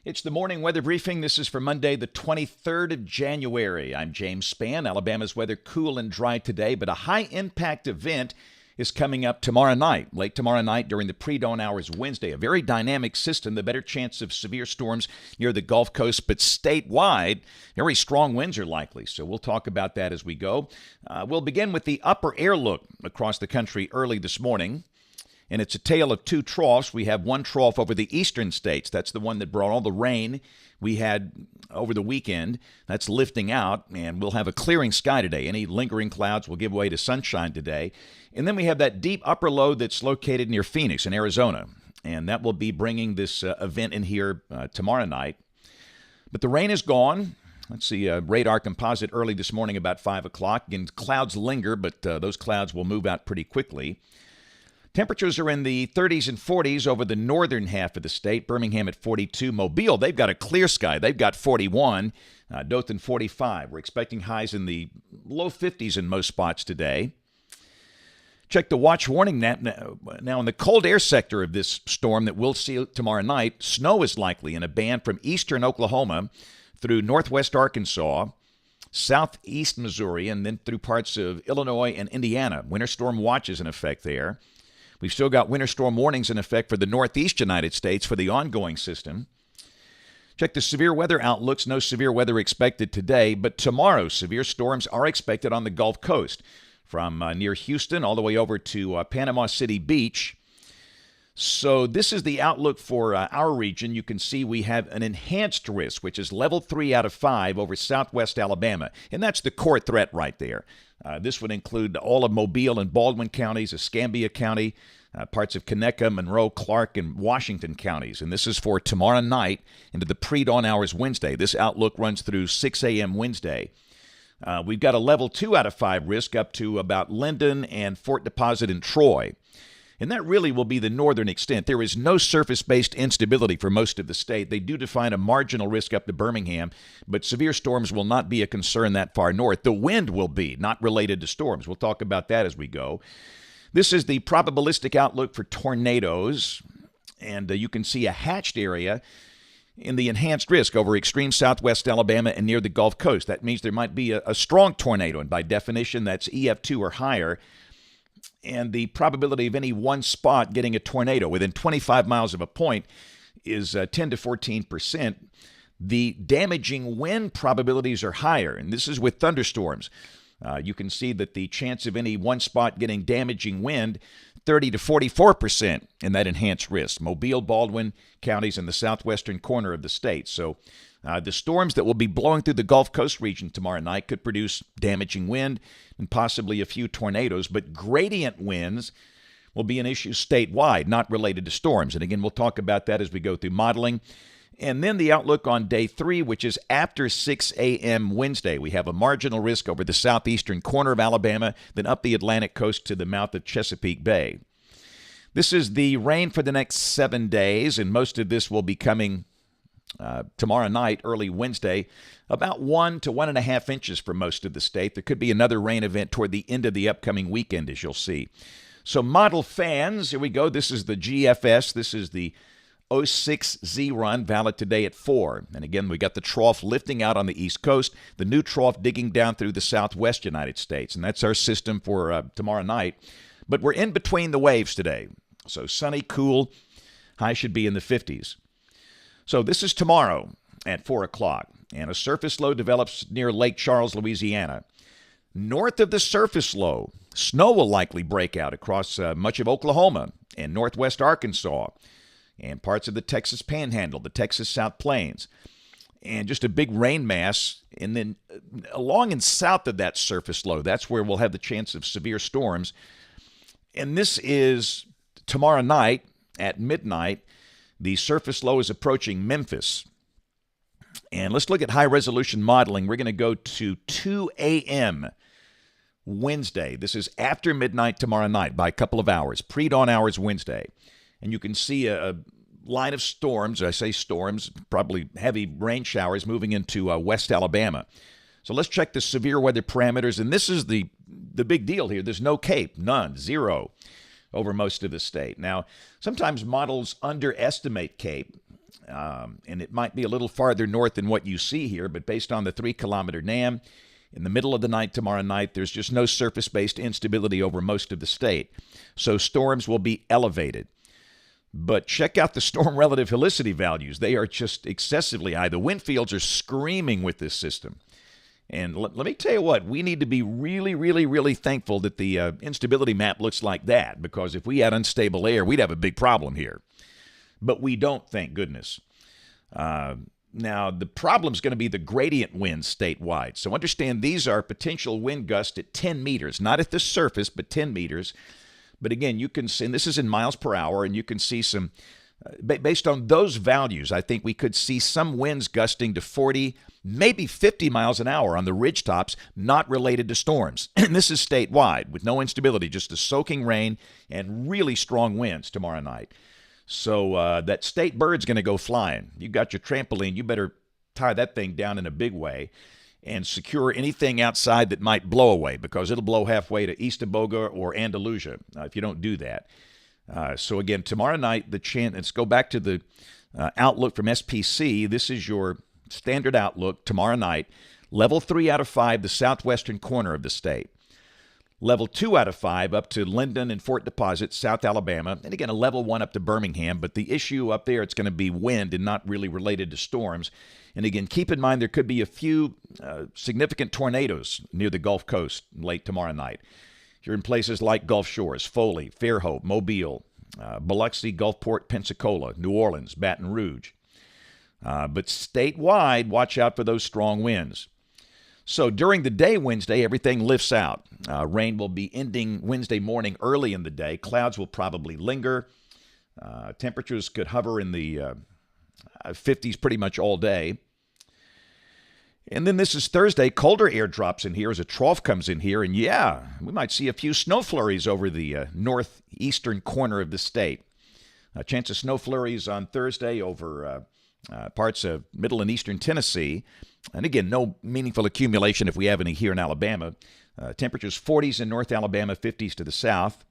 It's the morning weather briefing. This is for Monday, the 23rd of January. I'm James Spann. Alabama's weather cool and dry today, but a high-impact event is coming up tomorrow night, late tomorrow night during the pre-dawn hours Wednesday. A very dynamic system, the better chance of severe storms near the Gulf Coast, but statewide, very strong winds are likely. So we'll talk about that as we go. We'll begin with the upper air look across the country early this morning. And it's a tale of two troughs. We have one trough over the eastern states. That's the one that brought all the rain we had over the weekend. That's lifting out, and we'll have a clearing sky today. Any lingering clouds will give way to sunshine today. And then we have that deep upper low that's located near Phoenix in Arizona, and that will be bringing this event in here tomorrow night. But the rain is gone. Let's see, radar composite early this morning about 5 o'clock. Again, clouds linger, but those clouds will move out pretty quickly. Temperatures are in the 30s and 40s over the northern half of the state. Birmingham at 42. Mobile, they've got a clear sky. They've got 41. Dothan 45. We're expecting highs in the low 50s in most spots today. Check the watch warning now in the cold air sector of this storm that we'll see tomorrow night. Snow is likely in a band from eastern Oklahoma through northwest Arkansas, southeast Missouri, and then through parts of Illinois and Indiana. Winter storm watch is in effect there. We've still got winter storm warnings in effect for the northeast United States for the ongoing system. Check the severe weather outlooks. No severe weather expected today, but tomorrow severe storms are expected on the Gulf Coast from near Houston all the way over to Panama City Beach. So this is the outlook for our region. You can see we have an enhanced risk, which is level 3 out of 5 over southwest Alabama, and that's the core threat right there. This would include all of Mobile and Baldwin counties, Escambia County, parts of Conecuh, Monroe, Clark, and Washington counties. And this is for tomorrow night into the pre-dawn hours Wednesday. This outlook runs through 6 a.m. Wednesday. We've got a level 2 out of 5 risk up to about Linden and Fort Deposit and Troy. And that really will be the northern extent. There is no surface-based instability for most of the state. They do define a marginal risk up to Birmingham, but severe storms will not be a concern that far north. The wind will be, not related to storms. We'll talk about that as we go. This is the probabilistic outlook for tornadoes, and you can see a hatched area in the enhanced risk over extreme southwest Alabama and near the Gulf Coast. That means there might be a strong tornado, and by definition, that's EF2 or higher. And the probability of any one spot getting a tornado within 25 miles of a point is 10 to 14%. The damaging wind probabilities are higher, and this is with thunderstorms. You can see that the chance of any one spot getting damaging wind, 30 to 44% in that enhanced risk. Mobile, Baldwin counties in the southwestern corner of the state. So the storms that will be blowing through the Gulf Coast region tomorrow night could produce damaging wind and possibly a few tornadoes, but gradient winds will be an issue statewide, not related to storms. And again, we'll talk about that as we go through modeling. And then the outlook on day 3, which is after 6 a.m. Wednesday. We have a marginal risk over the southeastern corner of Alabama, then up the Atlantic coast to the mouth of Chesapeake Bay. This is the rain for the next 7 days, and most of this will be coming tomorrow night, early Wednesday, about 1 to 1.5 inches for most of the state. There could be another rain event toward the end of the upcoming weekend, as you'll see. So model fans, here we go. This is the GFS. This is the 06Z run, valid today at 4. And again, we got the trough lifting out on the East Coast, the new trough digging down through the southwest United States. And that's our system for tomorrow night. But we're in between the waves today. So sunny, cool, high should be in the 50s. So this is tomorrow at 4 o'clock, and a surface low develops near Lake Charles, Louisiana. North of the surface low, snow will likely break out across much of Oklahoma and northwest Arkansas and parts of the Texas Panhandle, the Texas South Plains, and just a big rain mass. And then along and south of that surface low, that's where we'll have the chance of severe storms. And this is tomorrow night at midnight. The surface low is approaching Memphis. And let's look at high-resolution modeling. We're going to go to 2 a.m. Wednesday. This is after midnight tomorrow night by a couple of hours, pre-dawn hours Wednesday. And you can see a line of storms. I say storms, probably heavy rain showers moving into west Alabama. So let's check the severe weather parameters. And this is the big deal here. There's no CAPE, none, 0 over most of the state. Now, sometimes models underestimate CAPE. and it might be a little farther north than what you see here, but based on the 3-kilometer NAM, in the middle of the night tomorrow night, there's just no surface-based instability over most of the state. So storms will be elevated. But check out the storm relative helicity values. They are just excessively high. The wind fields are screaming with this system. And let me tell you what, we need to be really, really, really thankful that the instability map looks like that, because if we had unstable air, we'd have a big problem here. But we don't, thank goodness. Now, the problem is going to be the gradient winds statewide. So understand these are potential wind gusts at 10 meters, not at the surface, but 10 meters. But again, you can see, and this is in miles per hour, and you can see some, based on those values, I think we could see some winds gusting to 40, maybe 50 miles an hour on the ridge tops, not related to storms. And this is statewide with no instability, just a soaking rain and really strong winds tomorrow night. So that state bird's going to go flying. You got your trampoline, you better tie that thing down in a big way and secure anything outside that might blow away, because it'll blow halfway to Eastaboga or Andalusia if you don't do that. So again, tomorrow night, let's go back to the outlook from SPC. This is your standard outlook tomorrow night. Level 3 out of 5, the southwestern corner of the state. Level 2 out of 5 up to Linden and Fort Deposit, South Alabama. And again, a level 1 up to Birmingham. But the issue up there, it's going to be wind and not really related to storms. And again, keep in mind there could be a few significant tornadoes near the Gulf Coast late tomorrow night. You're in places like Gulf Shores, Foley, Fairhope, Mobile, Biloxi, Gulfport, Pensacola, New Orleans, Baton Rouge. But statewide, watch out for those strong winds. So during the day Wednesday, everything lifts out. Rain will be ending Wednesday morning early in the day. Clouds will probably linger. Temperatures could hover in the 50s pretty much all day. And then this is Thursday. Colder air drops in here as a trough comes in here. And yeah, we might see a few snow flurries over the northeastern corner of the state. A chance of snow flurries on Thursday over parts of middle and eastern Tennessee. And again, no meaningful accumulation if we have any here in Alabama. Temperatures 40s in North Alabama, 50s to the south.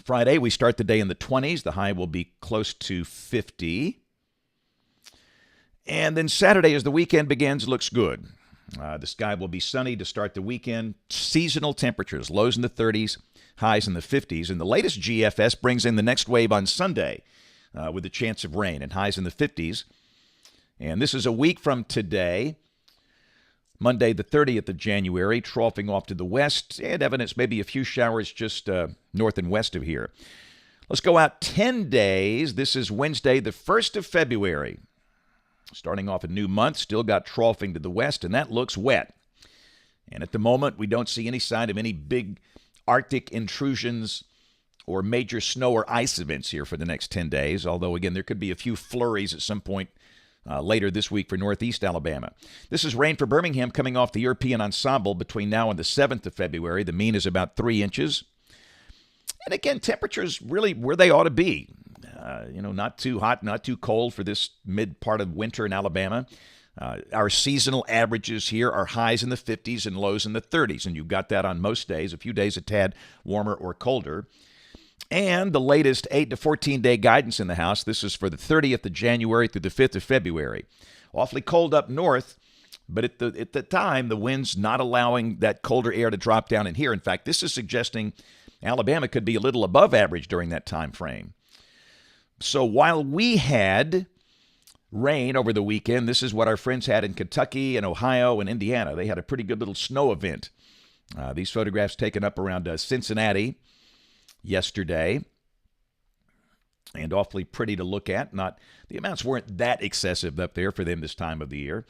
Friday, we start the day in the 20s. The high will be close to 50. And then Saturday, as the weekend begins, looks good. The sky will be sunny to start the weekend. Seasonal temperatures, lows in the 30s, highs in the 50s. And the latest GFS brings in the next wave on Sunday with a chance of rain and highs in the 50s. And this is a week from today, Monday the 30th of January, troughing off to the west, and evidence maybe a few showers just north and west of here. Let's go out 10 days. This is Wednesday, the 1st of February. Starting off a new month, still got troughing to the west, and that looks wet. And at the moment, we don't see any sign of any big Arctic intrusions or major snow or ice events here for the next 10 days, although, again, there could be a few flurries at some point later this week for northeast Alabama. This is rain for Birmingham coming off the European ensemble between now and the 7th of February. The mean is about 3 inches. And again, temperatures really where they ought to be. Not too hot, not too cold for this mid part of winter in Alabama. Our seasonal averages here are highs in the 50s and lows in the 30s, and you've got that on most days, a few days a tad warmer or colder. And the latest 8 to 14-day guidance in the house, this is for the 30th of January through the 5th of February. Awfully cold up north, but at the time, the wind's not allowing that colder air to drop down in here. In fact, this is suggesting Alabama could be a little above average during that time frame. So while we had rain over the weekend, this is what our friends had in Kentucky and Ohio and Indiana. They had a pretty good little snow event. These photographs taken up around Cincinnati yesterday, and awfully pretty to look at. The amounts weren't that excessive up there for them this time of the year.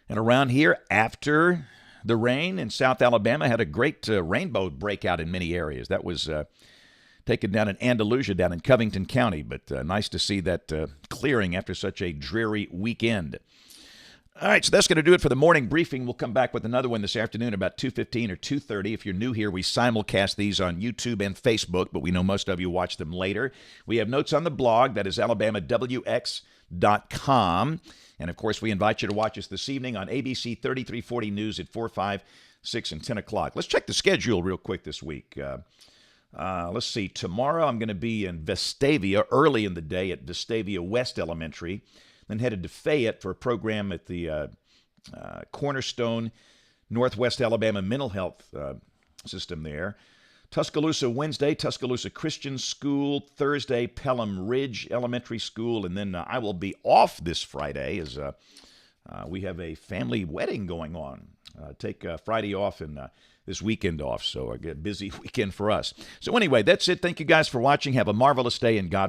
And around here, after the rain in South Alabama, had a great rainbow breakout in many areas. That was taken down in Andalusia, down in Covington County, but nice to see that clearing after such a dreary weekend. All right, so that's going to do it for the morning briefing. We'll come back with another one this afternoon about 2:15 or 2:30. If you're new here, we simulcast these on YouTube and Facebook, but we know most of you watch them later. We have notes on the blog. That is AlabamaWX.com. And, of course, we invite you to watch us this evening on ABC 3340 News at 4, 5, 6, and 10 o'clock. Let's check the schedule real quick this week. Let's see. Tomorrow I'm going to be in Vestavia early in the day at Vestavia West Elementary, then headed to Fayette for a program at the Cornerstone Northwest Alabama Mental Health System there. Tuscaloosa Wednesday, Tuscaloosa Christian School. Thursday, Pelham Ridge Elementary School. And then I will be off this Friday as we have a family wedding going on. Take Friday off and this weekend off, so a busy weekend for us. So anyway, that's it. Thank you guys for watching. Have a marvelous day, and God